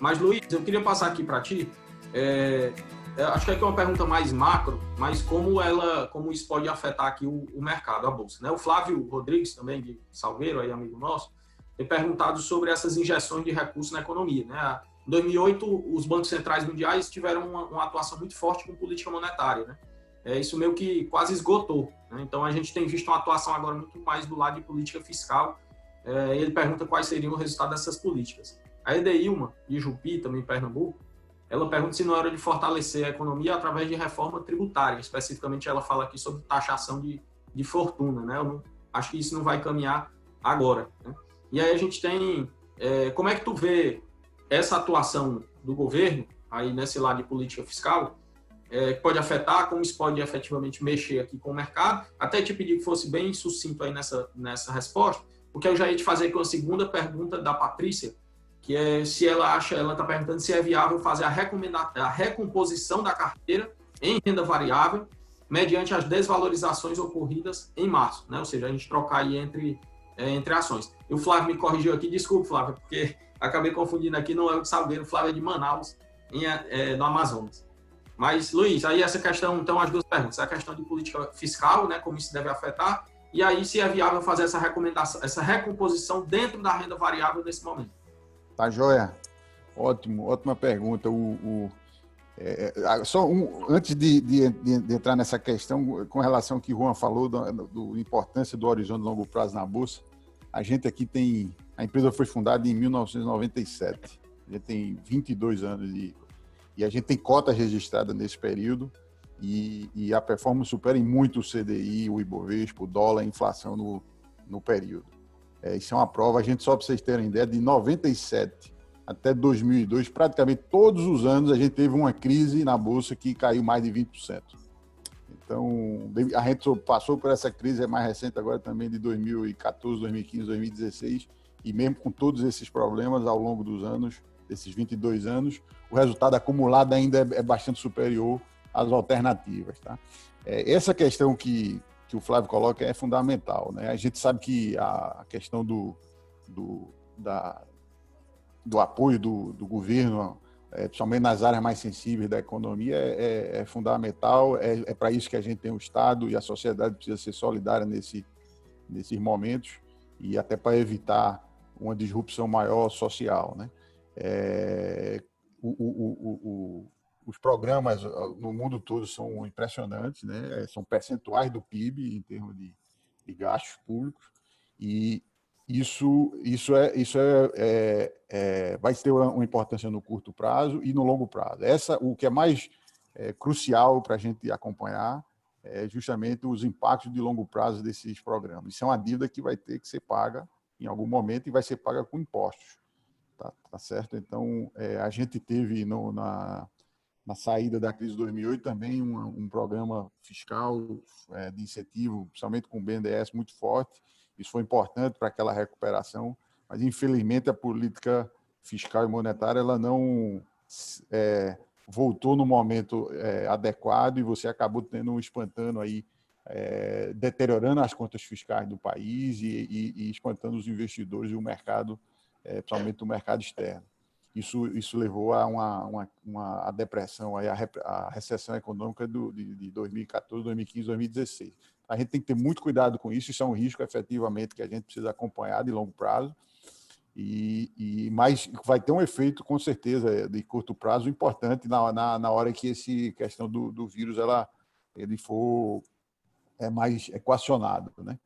Mas, Luiz, eu queria passar aqui para ti, acho que aqui é uma pergunta mais macro, mas como isso pode afetar aqui o mercado, a Bolsa. Né? O Flávio Rodrigues, também de Salgueiro, aí, amigo nosso, tem perguntado sobre essas injeções de recursos na economia. Né? Em 2008, os bancos centrais mundiais tiveram uma atuação muito forte com política monetária. Né? Isso meio que quase esgotou. Né? Então, a gente tem visto uma atuação agora muito mais do lado de política fiscal. Ele pergunta quais seriam o resultado dessas políticas. A Edeilma, de Jupi, também em Pernambuco, ela pergunta se não é hora de fortalecer a economia através de reforma tributária. Especificamente, ela fala aqui sobre taxação de fortuna. Né? Eu acho que isso não vai caminhar agora. Né? E aí a gente tem... como é que tu vê essa atuação do governo, aí nesse lado de política fiscal, que pode afetar, como isso pode efetivamente mexer aqui com o mercado? Até te pedir que fosse bem sucinto aí nessa resposta, porque eu já ia te fazer aqui uma segunda pergunta da Patrícia, que é se ela está perguntando se é viável fazer a recomposição da carteira em renda variável mediante as desvalorizações ocorridas em março, né? Ou seja, a gente trocar aí entre ações. E o Flávio me corrigiu aqui, desculpe, Flávio, porque acabei confundindo aqui, não é o de Salgueiro, o Flávio é de Manaus, no Amazonas. Mas, Luiz, aí essa questão, então, as duas perguntas, a questão de política fiscal, né, como isso deve afetar, e aí se é viável fazer essa recomposição dentro da renda variável nesse momento. Tá joia? Ótimo, ótima pergunta. Antes de entrar nessa questão, com relação ao que o Juan falou, da importância do horizonte de longo prazo na Bolsa, a gente aqui a empresa foi fundada em 1997, a gente tem 22 anos e a gente tem cotas registradas nesse período e a performance supera em muito o CDI, o Ibovespa, o dólar, a inflação no período. Isso é uma prova, a gente, só para vocês terem ideia, de 97 até 2002, praticamente todos os anos a gente teve uma crise na Bolsa que caiu mais de 20%. Então, a gente passou por essa crise mais recente agora também de 2014, 2015, 2016, e mesmo com todos esses problemas ao longo dos anos, desses 22 anos, o resultado acumulado ainda é bastante superior às alternativas. Tá? Essa questão que o Flávio coloca é fundamental. Né? A gente sabe que a questão do apoio do governo, principalmente nas áreas mais sensíveis da economia, é fundamental. É para isso que a gente tem o Estado, e a sociedade precisa ser solidária nesses momentos, e até para evitar uma disrupção maior social. Né? Os programas no mundo todo são impressionantes, né? São percentuais do PIB em termos de gastos públicos, e isso vai ter uma importância no curto prazo e no longo prazo. O que é mais crucial para a gente acompanhar é justamente os impactos de longo prazo desses programas. Isso é uma dívida que vai ter que ser paga em algum momento e vai ser paga com impostos. Tá certo? Então, a gente teve na saída da crise de 2008 também um programa fiscal de incentivo, principalmente com o BNDES, muito forte. Isso foi importante para aquela recuperação, mas infelizmente a política fiscal e monetária ela não voltou no momento adequado, e você acabou espantando aí, deteriorando as contas fiscais do país e espantando os investidores e o mercado, principalmente o mercado externo. Isso levou a uma depressão, a recessão econômica de 2014, 2015, 2016. A gente tem que ter muito cuidado com isso. Isso é um risco, efetivamente, que a gente precisa acompanhar de longo prazo, mas vai ter um efeito, com certeza, de curto prazo importante na hora que essa questão do vírus ele for mais equacionado, né?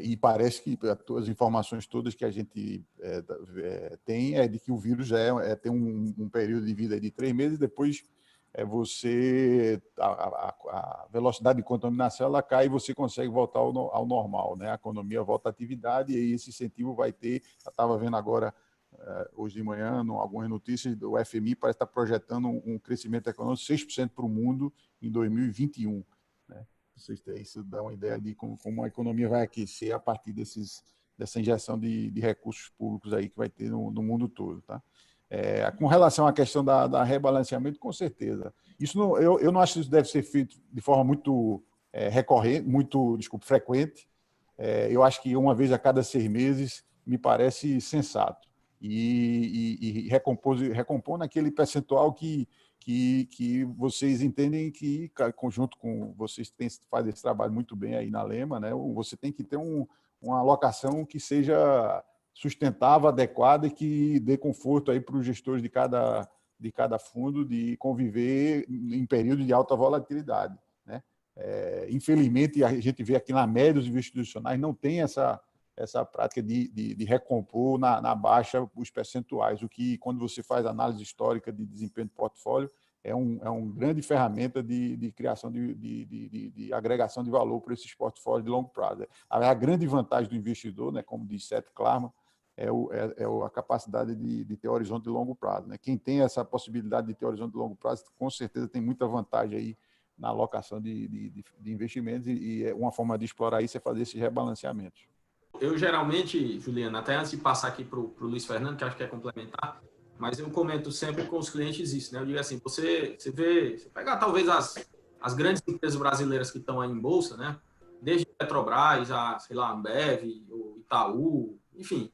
E parece que as informações todas que a gente tem é de que o vírus tem um período de vida de 3 meses, depois a velocidade de contaminação ela cai e você consegue voltar ao normal, né? A economia volta à atividade, e aí esse incentivo vai ter. Eu estava vendo agora, hoje de manhã, algumas notícias do FMI, parece estar projetando um crescimento econômico de 6% para o mundo em 2021, né? Isso dá uma ideia de como a economia vai aquecer a partir dessa injeção de recursos públicos aí que vai ter no mundo todo. Tá? Com relação à questão da rebalanceamento, com certeza. Eu não acho que isso deve ser feito de forma muito recorrente, frequente. Eu acho que uma vez a cada 6 meses me parece sensato. e recompor naquele percentual que vocês entendem que, conjunto com vocês fazem esse trabalho muito bem aí na Lema, né? Você tem que ter uma alocação que seja sustentável, adequada e que dê conforto aí para os gestores de cada fundo de conviver em períodos de alta volatilidade, né? Infelizmente, a gente vê aqui na média dos institucionais não tem essa prática de recompor na baixa os percentuais, o que, quando você faz análise histórica de desempenho do portfólio, é uma grande ferramenta de criação de agregação de valor para esses portfólios de longo prazo. A grande vantagem do investidor, né, como diz Seth Klarman, é a capacidade de ter horizonte de longo prazo, né? Quem tem essa possibilidade de ter horizonte de longo prazo, com certeza tem muita vantagem aí na alocação de investimentos, e uma forma de explorar isso é fazer esses rebalanceamentos. Eu geralmente, Juliana, até antes de passar aqui para o Luiz Fernando, que acho que é complementar, mas eu comento sempre com os clientes isso, né? Eu digo assim, você pega talvez as grandes empresas brasileiras que estão aí em bolsa, né? Desde Petrobras, sei lá, Ambev, o Itaú, enfim,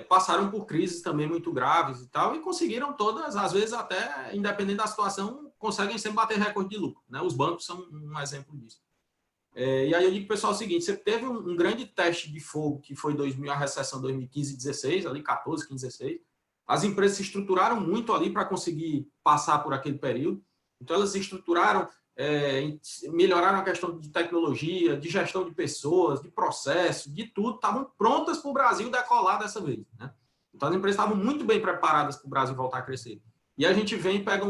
passaram por crises também muito graves e tal, e conseguiram todas, às vezes até, independente da situação, conseguem sempre bater recorde de lucro, né? Os bancos são um exemplo disso. E aí eu digo para o pessoal o seguinte, você teve um grande teste de fogo, que foi a recessão 2015 e 16, ali 14, 15, 16. As empresas se estruturaram muito ali para conseguir passar por aquele período. Então, elas se estruturaram, melhoraram a questão de tecnologia, de gestão de pessoas, de processo, de tudo. Estavam prontas para o Brasil decolar dessa vez, né? Então, as empresas estavam muito bem preparadas para o Brasil voltar a crescer. E a gente vem e pega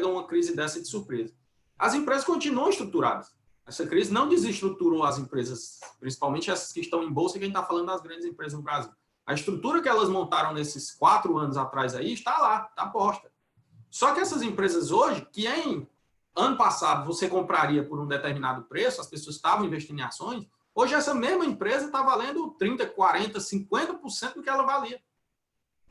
uma crise dessa de surpresa. As empresas continuam estruturadas. Essa crise não desestruturou as empresas, principalmente essas que estão em bolsa, que a gente está falando das grandes empresas no Brasil. A estrutura que elas montaram nesses 4 anos atrás aí está lá, está posta. Só que essas empresas hoje, que em ano passado você compraria por um determinado preço, as pessoas estavam investindo em ações, hoje essa mesma empresa está valendo 30%, 40%, 50% do que ela valia.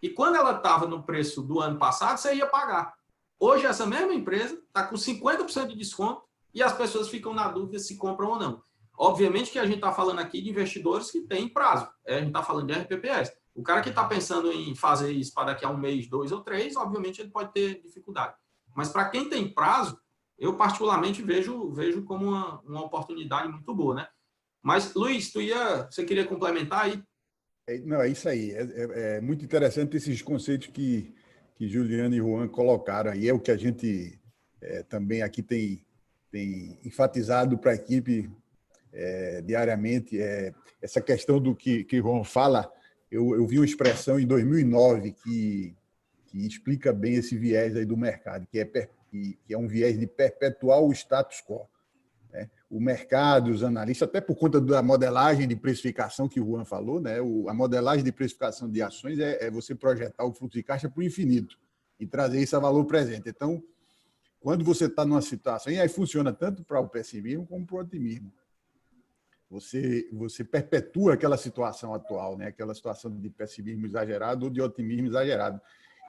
E quando ela estava no preço do ano passado, você ia pagar. Hoje essa mesma empresa está com 50% de desconto, e as pessoas ficam na dúvida se compram ou não. Obviamente que a gente está falando aqui de investidores que têm prazo. A gente está falando de RPPS. O cara que está pensando em fazer isso para daqui a 1 mês, 2 ou 3, obviamente ele pode ter dificuldade. Mas para quem tem prazo, eu particularmente vejo como uma oportunidade muito boa, né? Mas, Luiz, você queria complementar aí? Não, é isso aí. É muito interessante esses conceitos que Juliano e Juan colocaram aí. É o que a gente também aqui tem enfatizado para a equipe diariamente. Essa questão do que Juan fala, eu vi uma expressão em 2009 que explica bem esse viés aí do mercado, que é um viés de perpetuar o status quo, né? O mercado, os analistas, até por conta da modelagem de precificação que o Juan falou, né? A modelagem de precificação de ações é você projetar o fluxo de caixa para o infinito e trazer isso a valor presente. Então, quando você está numa situação, e aí funciona tanto para o pessimismo como para o otimismo, você perpetua aquela situação atual, né? Aquela situação de pessimismo exagerado ou de otimismo exagerado.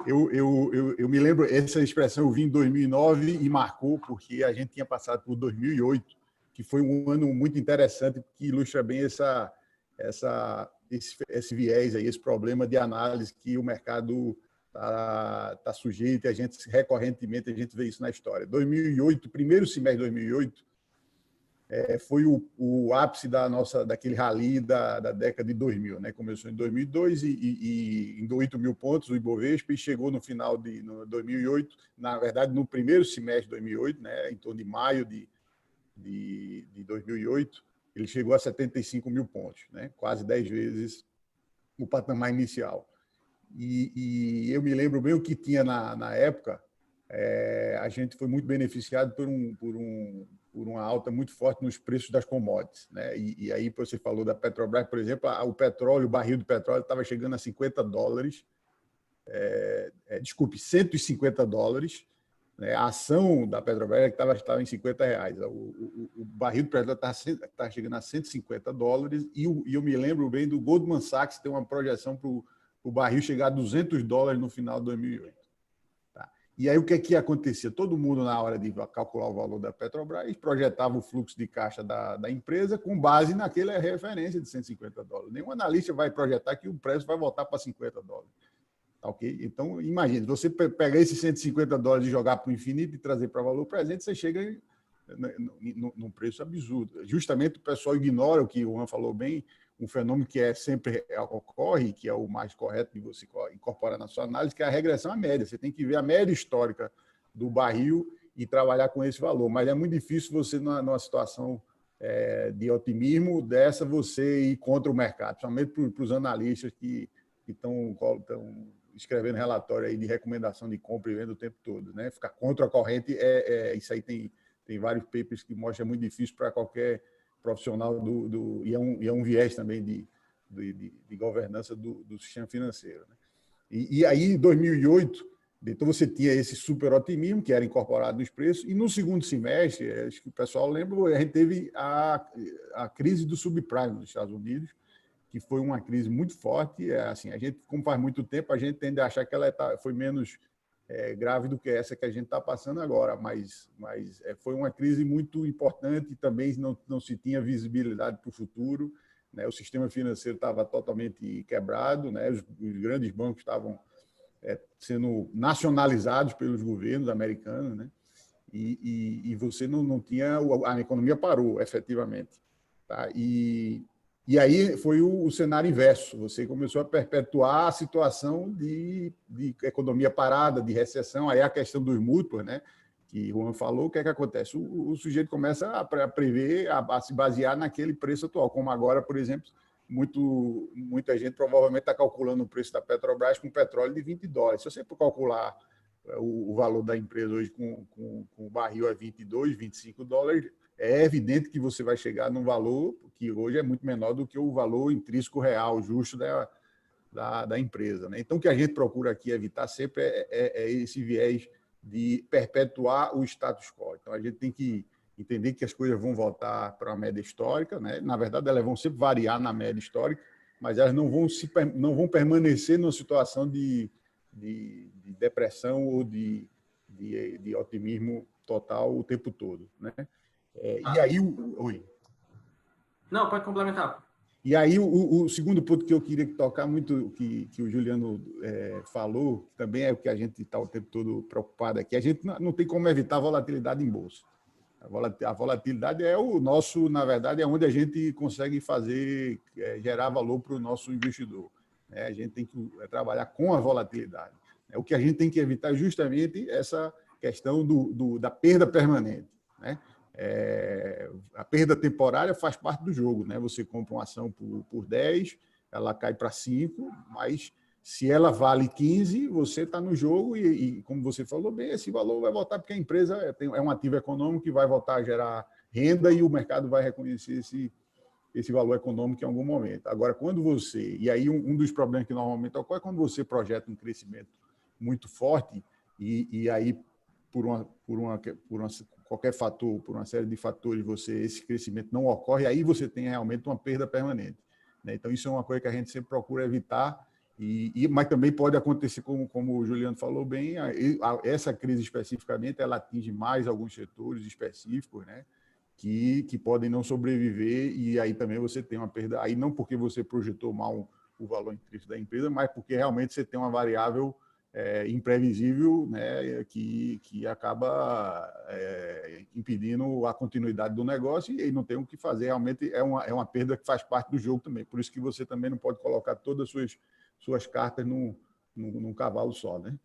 Eu me lembro, essa expressão eu vi em 2009 e marcou porque a gente tinha passado por 2008, que foi um ano muito interessante, que ilustra bem esse viés, aí, esse problema de análise que o mercado está sujeito, e recorrentemente a gente vê isso na história. 2008, primeiro semestre de 2008, foi o ápice daquele rally da década de 2000, né? Começou em 2002 e em 8 mil pontos o Ibovespa, e chegou no final de 2008, na verdade no primeiro semestre de 2008, né? Em torno de maio de 2008, ele chegou a 75 mil pontos, né? Quase 10 vezes o patamar inicial. E eu me lembro bem o que tinha na época. A gente foi muito beneficiado por uma alta muito forte nos preços das commodities, né? E aí você falou da Petrobras, por exemplo, o barril de petróleo estava chegando a $50, desculpe, $150, né? A ação da Petrobras estava em R$50. O barril de petróleo estava chegando a $150, e eu me lembro bem do Goldman Sachs ter uma projeção para o barril chegar a $200 no final de 2008. Tá? E aí o que é que acontecia? Todo mundo, na hora de calcular o valor da Petrobras, projetava o fluxo de caixa da empresa com base naquela referência de $150. Nenhum analista vai projetar que o preço vai voltar para $50. Tá, ok? Então, imagine, você pegar esses $150 e jogar para o infinito e trazer para valor presente, você chega num preço absurdo. Justamente o pessoal ignora o que o Juan falou bem, um fenômeno que sempre ocorre, que é o mais correto de você incorporar na sua análise, que é a regressão à média. Você tem que ver a média histórica do barril e trabalhar com esse valor. Mas é muito difícil você, numa situação de otimismo dessa, você ir contra o mercado, principalmente para os analistas que estão escrevendo relatório aí de recomendação de compra e venda o tempo todo, né? Ficar contra a corrente, isso aí tem vários papers que mostram, é muito difícil para qualquer profissional e é um viés também de governança do sistema financeiro, né? E aí, em 2008, então você tinha esse super otimismo, que era incorporado nos preços, e no segundo semestre, acho que o pessoal lembra, a gente teve a crise do subprime nos Estados Unidos, que foi uma crise muito forte. Assim, a gente, como faz muito tempo, a gente tende a achar que ela foi menos grave do que essa que a gente está passando agora, mas foi uma crise muito importante e também não se tinha visibilidade para o futuro, né? O sistema financeiro estava totalmente quebrado, né? Os grandes bancos estavam sendo nacionalizados pelos governos americanos, né? E você não tinha... A economia parou, efetivamente. Tá? E aí foi o cenário inverso. Você começou a perpetuar a situação de economia parada, de recessão. Aí a questão dos mútuos, né, que o Juan falou, o que é que acontece? O sujeito começa a prever, a se basear naquele preço atual. Como agora, por exemplo, muita gente provavelmente está calculando o preço da Petrobras com petróleo de $20. Se você for calcular o valor da empresa hoje com o barril a $22, $25, é evidente que você vai chegar num valor que hoje é muito menor do que o valor intrínseco real, justo da empresa, né? Então, o que a gente procura aqui evitar sempre é esse viés de perpetuar o status quo. Então, a gente tem que entender que as coisas vão voltar para a média histórica, né? Na verdade, elas vão sempre variar na média histórica, mas elas não vão permanecer numa situação de depressão ou de otimismo total o tempo todo, né? E aí, oi. Não, pode complementar. E aí, o segundo ponto que eu queria tocar muito, que o Juliano falou, que também é o que a gente está o tempo todo preocupado aqui, a gente não tem como evitar a volatilidade em bolsa. A volatilidade é o nosso, na verdade, é onde a gente consegue gerar valor para o nosso investidor, né? A gente tem que trabalhar com a volatilidade. O que a gente tem que evitar é justamente essa questão da perda permanente, né? A perda temporária faz parte do jogo, né? Você compra uma ação por 10, ela cai para 5, mas se ela vale 15, você está no jogo e, como você falou bem, esse valor vai voltar porque a empresa é um ativo econômico que vai voltar a gerar renda e o mercado vai reconhecer esse valor econômico em algum momento. Agora, quando você... E aí, um dos problemas que normalmente ocorre é quando você projeta um crescimento muito forte e aí, por qualquer fator, por uma série de fatores, esse crescimento não ocorre, aí você tem realmente uma perda permanente, né? Então, isso é uma coisa que a gente sempre procura evitar, mas também pode acontecer, como o Juliano falou bem, essa crise especificamente, ela atinge mais alguns setores específicos, né? Que podem não sobreviver, e aí também você tem uma perda, aí não porque você projetou mal o valor intrínseco da empresa, mas porque realmente você tem uma variável imprevisível, né, que acaba impedindo a continuidade do negócio e não tem o que fazer. Realmente é uma perda que faz parte do jogo também. Por isso que você também não pode colocar todas as suas cartas num cavalo só, né?